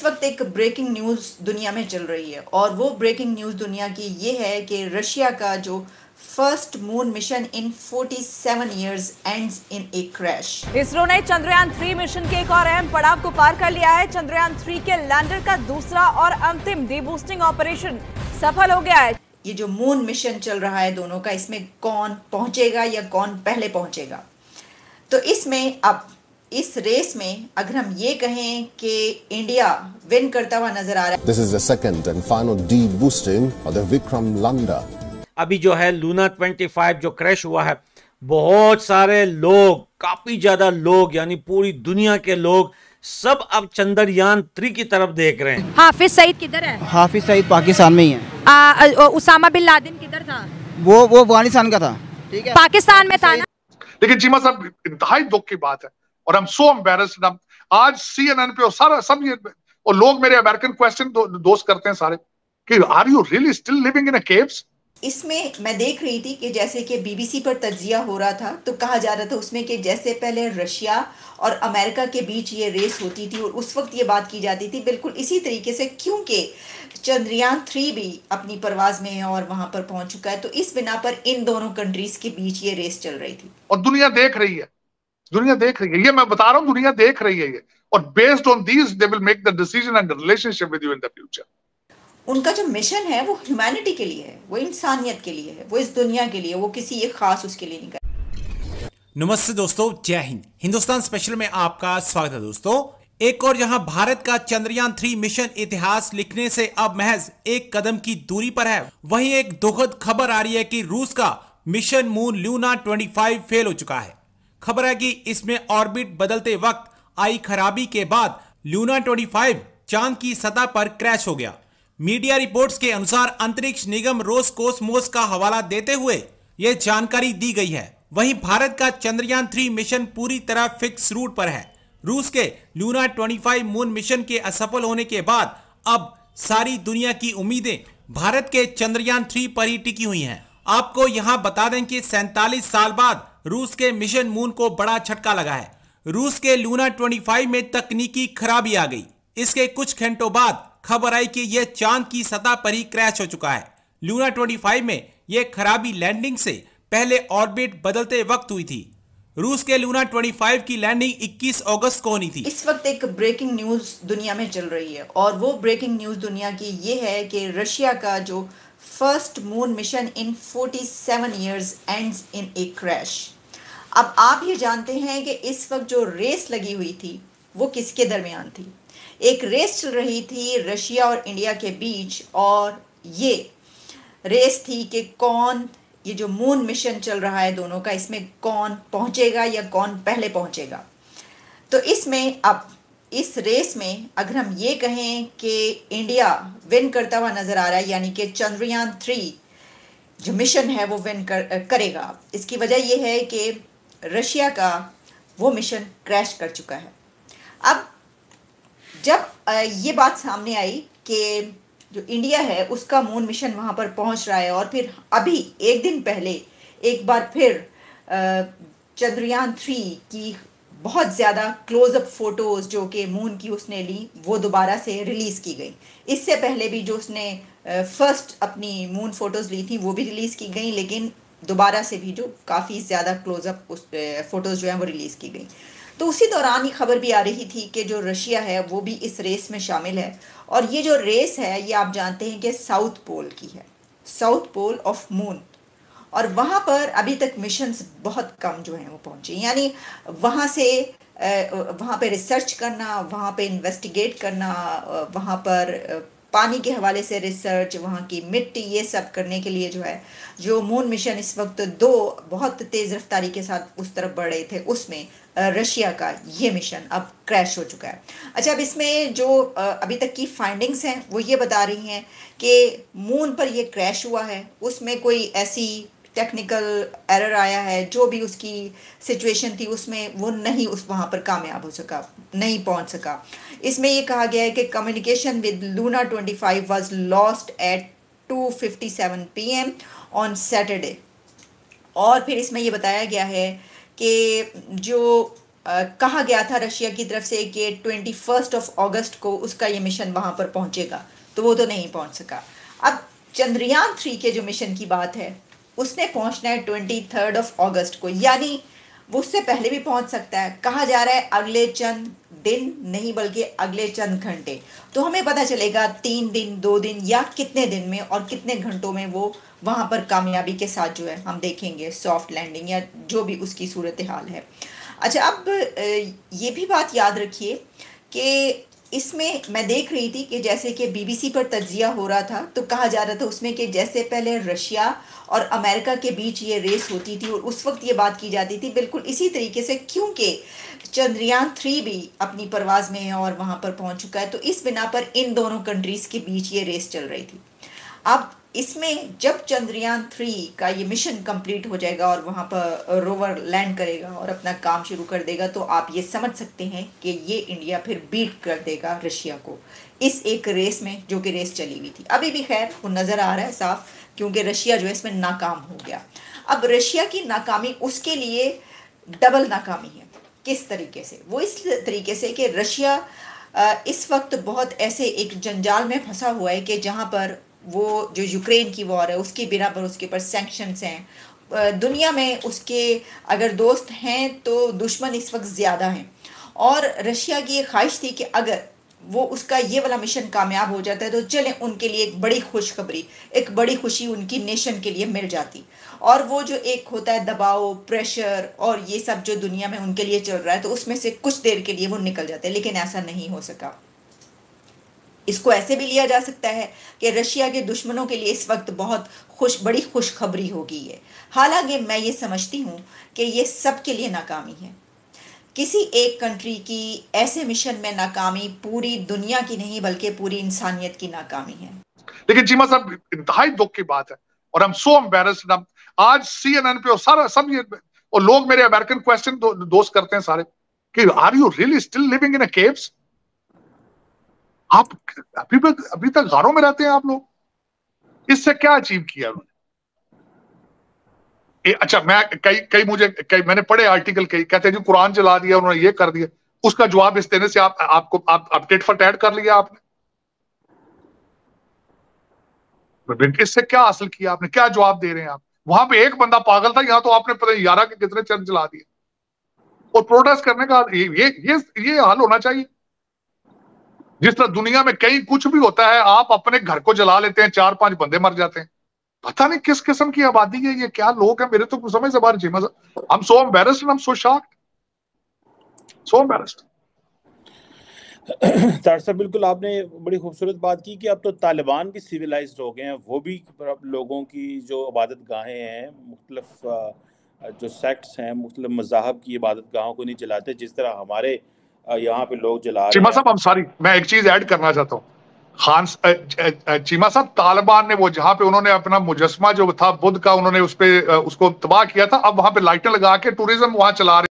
वक्त एक breaking news दुनिया में चल रही है और वो ब्रेकिंग न्यूज़ दुनिया की ये है कि रशिया का जो first moon mission in 47 years ends in A crash. ISRO ने चंद्रयान 3 मिशन के एक और अहम पड़ाव को पार कर लिया है। चंद्रयान 3 के लैंडर का दूसरा और अंतिम डीबूस्टिंग ऑपरेशन सफल हो गया है। ये जो मून मिशन चल रहा है दोनों का, इसमें कौन पहुंचेगा या कौन पहले पहुंचेगा, तो इसमें अब इस रेस में अगर हम ये कहें कि इंडिया विन करता हुआ नजर आ रहा है। This is the second and final deboosting of the Vikram lander. अभी जो है लूना 25 जो क्रैश हुआ है, बहुत सारे लोग, काफी ज्यादा लोग, यानी पूरी दुनिया के लोग सब अब चंद्रयान 3 की तरफ देख रहे हैं। हाफिज सईद किधर है? हाफिज सईद पाकिस्तान में ही है। उसामा बिन लादेन किधर था? वो अफगानिस्तान का था। ठीक है, पाकिस्तान में था ना। लेकिन चीमा साहब, इंतहाई दुख की बात है और आई एम सो एम्बैरेस्ड। आज CNN पे और सारा सब ये और लोग मेरे अमेरिकन क्वेश्चन दोस्त करते हैं सारे कि are you really still living in a caves. इसमें मैं देख रही थी कि जैसे कि BBC पर तज्जिया हो रहा था तो कहा जा रहा था उसमें कि जैसे पहले रशिया और अमेरिका के बीच ये रेस होती थी और उस वक्त ये बात की जाती थी, बिल्कुल इसी तरीके से, क्योंकि चंद्रयान 3 भी अपनी परवाज में है और वहां पर पहुंच चुका है, तो इस बिना पर इन दोनों कंट्रीज के बीच ये रेस चल रही थी और दुनिया देख रही है, ये मैं बता रहा हूं, दुनिया देख रही है ये, और based on these they will make the decision and relationship with you in the future. उनका जो मिशन है वो ह्यूमैनिटी के लिए है, वो इंसानियत के लिए है, वो इस दुनिया के लिए, वो किसी एक खास उसके लिए नहीं कर। नमस्ते दोस्तों, जय हिंद। हिंदुस्तान स्पेशल में आपका स्वागत है दोस्तों। एक और जहां भारत का चंद्रयान 3 मिशन इतिहास लिखने से अब महज एक कदम की दूरी पर है, वहीं एक दुखद खबर आ रही है कि रूस का मिशन मून लूना 25 फेल हो चुका है। खबर है कि इसमें ऑर्बिट बदलते वक्त आई खराबी के बाद लूना 25 चांद की सतह पर क्रैश हो गया। मीडिया रिपोर्ट्स के अनुसार अंतरिक्ष निगम रोसकोसमोस का हवाला देते हुए यह जानकारी दी गई है। वहीं भारत का चंद्रयान 3 मिशन पूरी तरह फिक्स रूट पर है। रूस के लूना 25 मून मिशन के असफल होने के बाद अब सारी दुनिया की उम्मीदें भारत के चंद्रयान 3 पर ही टिकी हुई हैं। आपको यहां बता दें कि 47 साल बाद रूस के मिशन मून को बड़ा झटका लगा है। रूस के लूना 25 में तकनीकी खराबी आ गई। इसके कुछ घंटों बाद खबर आई कि यह चांद की सतह पर ही क्रैश हो चुका है। लूना 25 में यह खराबी लैंडिंग से पहले ऑर्बिट बदलते वक्त हुई थी। रूस के लूना 25 की लैंडिंग 21 अगस्त को होनी थी। इस वक्त एक ब्रेकिंग न्यूज दुनिया में चल रही है और वो ब्रेकिंग न्यूज दुनिया की ये है कि रशिया का जो first moon mission in 47 years ends in A crash. अब आप ये जानते हैं कि इस वक्त जो रेस लगी हुई थी वो किसके दरमियान थी। एक रेस चल रही थी रशिया और इंडिया के बीच और ये रेस थी कि कौन, ये जो मून मिशन चल रहा है दोनों का, इसमें कौन पहुंचेगा या कौन पहले पहुंचेगा। तो इसमें अब इस रेस में अगर हम ये कहें कि इंडिया विन करता हुआ नजर आ रहा है, यानी कि चंद्रयान 3 जो मिशन है वो विन करेगा। इसकी वजह यह है कि रशिया का वो मिशन क्रैश कर चुका है। अब जब ये बात सामने आई कि जो इंडिया है उसका मून मिशन वहाँ पर पहुँच रहा है और फिर अभी एक दिन पहले एक बार फिर चंद्रयान 3 की बहुत ज़्यादा क्लोजअप फ़ोटोज़ जो कि मून की उसने ली वो दोबारा से रिलीज़ की गई। इससे पहले भी जो उसने फर्स्ट अपनी मून फ़ोटोज़ ली थी वो भी रिलीज़ की गई, लेकिन दोबारा से भी जो काफ़ी ज़्यादा क्लोजअप फ़ोटोज़ जो हैं वो रिलीज़ की गई। तो उसी दौरान ही खबर भी आ रही थी कि जो रशिया है वो भी इस रेस में शामिल है और ये जो रेस है ये आप जानते हैं कि साउथ पोल की है, साउथ पोल ऑफ मून, और वहाँ पर अभी तक मिशंस बहुत कम जो हैं वो पहुँचे। यानी वहाँ से वहाँ पे रिसर्च करना, वहाँ पे इन्वेस्टिगेट करना, वहाँ पर पानी के हवाले से रिसर्च, वहाँ की मिट्टी, ये सब करने के लिए जो है जो मून मिशन इस वक्त 2 बहुत तेज़ रफ्तारी के साथ उस तरफ बढ़ रहे थे, उसमें रशिया का ये मिशन अब क्रैश हो चुका है। अच्छा, अब इसमें जो अभी तक की फाइंडिंग्स हैं वो ये बता रही हैं कि मून पर ये क्रैश हुआ है, उसमें कोई ऐसी टेक्निकल एरर आया है, जो भी उसकी सिचुएशन थी उसमें वो नहीं उस वहाँ पर कामयाब हो सका, नहीं पहुँच सका। इसमें ये कहा गया है कि communication with Luna 25 was lost at 2:57 PM on Saturday. और फिर इसमें ये बताया गया है कि जो कहा गया था रशिया की तरफ से कि 21 अगस्त को उसका ये मिशन वहां पर पहुंचेगा, तो वो तो नहीं पहुंच सका। अब चंद्रयान 3 के जो मिशन की बात है उसने पहुंचना है 23 अगस्त को, यानी वो उससे पहले भी पहुंच सकता है। कहा जा रहा है अगले चंद दिन नहीं बल्कि अगले चंद घंटे, तो हमें पता चलेगा 3 दिन 2 दिन या कितने दिन में और कितने घंटों में वो वहां पर कामयाबी के साथ जो है हम देखेंगे सॉफ्ट लैंडिंग या जो भी उसकी सूरत हाल है। अच्छा, अब ये भी बात याद रखिए कि इसमें मैं देख रही थी कि जैसे कि BBC पर तज्जिया हो रहा था तो कहा जा रहा था उसमें कि जैसे पहले रशिया और अमेरिका के बीच ये रेस होती थी और उस वक्त ये बात की जाती थी, बिल्कुल इसी तरीके से क्योंकि चंद्रयान 3 भी अपनी परवाज़ में है और वहाँ पर पहुँच चुका है, तो इस बिना पर इन दोनों कंट्रीज़ के बीच ये रेस चल रही थी। अब इसमें जब चंद्रयान 3 का ये मिशन कंप्लीट हो जाएगा और वहाँ पर रोवर लैंड करेगा और अपना काम शुरू कर देगा, तो आप ये समझ सकते हैं कि ये इंडिया फिर बीट कर देगा रशिया को इस एक रेस में जो कि रेस चली हुई थी। अभी भी खैर वो नज़र आ रहा है साफ, क्योंकि रशिया जो है इसमें नाकाम हो गया। अब रशिया की नाकामी उसके लिए डबल नाकामी है। किस तरीके से? वो इस तरीके से कि रशिया इस वक्त बहुत ऐसे एक जंजाल में फंसा हुआ है कि जहाँ पर वो जो यूक्रेन की वॉर है उसकी बिना पर उसके ऊपर सैंक्शंस हैं। दुनिया में उसके अगर दोस्त हैं तो दुश्मन इस वक्त ज़्यादा हैं, और रशिया की ये ख्वाहिश थी कि अगर वो उसका ये वाला मिशन कामयाब हो जाता है तो चलें उनके लिए एक बड़ी खुशखबरी, एक बड़ी खुशी उनकी नेशन के लिए मिल जाती, और वो जो एक होता है दबाव, प्रेशर और ये सब जो दुनिया में उनके लिए चल रहा है तो उसमें से कुछ देर के लिए वो निकल जाते हैं। लेकिन ऐसा नहीं हो सका। इसको ऐसे भी लिया जा सकता है कि रशिया के दुश्मनों के लिए इस वक्त बहुत बड़ी खुशखबरी हो गई है। हालांकि मैं ये समझती हूँ कि ये सब के लिए नाकामी है। किसी एक कंट्री की ऐसे मिशन में नाकामी पूरी दुनिया की नहीं बल्कि पूरी इंसानियत की नाकामी है। लेकिन चीमा साहब, इंतहाई दुख की बात है और I'm so embarrassed। आज CNN पे और सारा सब ये और लोग मेरे अमेरिकन क्वेश्चन दोस्त करते हैं सारे कि are you really still living in a caves? आप अभी तक गारों में रहते हैं आप लोग? इससे क्या अचीव किया उन्होंने? अच्छा, मैंने पढ़े आर्टिकल कहते हैं जी कुरान जला दिया उन्होंने, ये कर दिया। उसका जवाब इस देने से आप टिट फॉर टैट कर लिया आपने। इससे क्या हासिल किया आपने? क्या जवाब दे रहे हैं आप? वहां पे एक बंदा पागल था, यहाँ तो आपने पता नहीं 11 के कितने चर्च जला दिए। और प्रोटेस्ट करने का ये हाल होना चाहिए। जिस तरह दुनिया में कहीं कुछ भी होता है, आप अपने घर को जला लेते हैं, 4-5 बंदे मर जाते हैं। पता नहीं किस किस्म की आबादी है ये, क्या लोग हैं। मेरे तो समझ से बाहर चीमा साहब, I'm so embarrassed and I'm so shocked, so embarrassed। तार साहब, बिल्कुल आपने बड़ी खूबसूरत बात की कि अब तो तालिबान भी सिविलाइज्ड हो गए हैं। वो भी लोगों की जो इबादत गाहें हैं, मुख्तलिफ जो सेक्ट्स हैं, मुख्तलिफ मज़ाहब की इबादत गाहों को नहीं जलाते जिस तरह हमारे यहाँ पे लोग जला रहे हैं। चीमा साहब, I'm sorry, मैं एक चीज ऐड करना चाहता हूँ। चीमा साहब, तालिबान ने वो जहाँ पे उन्होंने अपना मुजस्मा जो था बुद्ध का, उन्होंने उसको तबाह किया था, अब वहां पे लाइटें लगा के टूरिज्म वहां चला रहे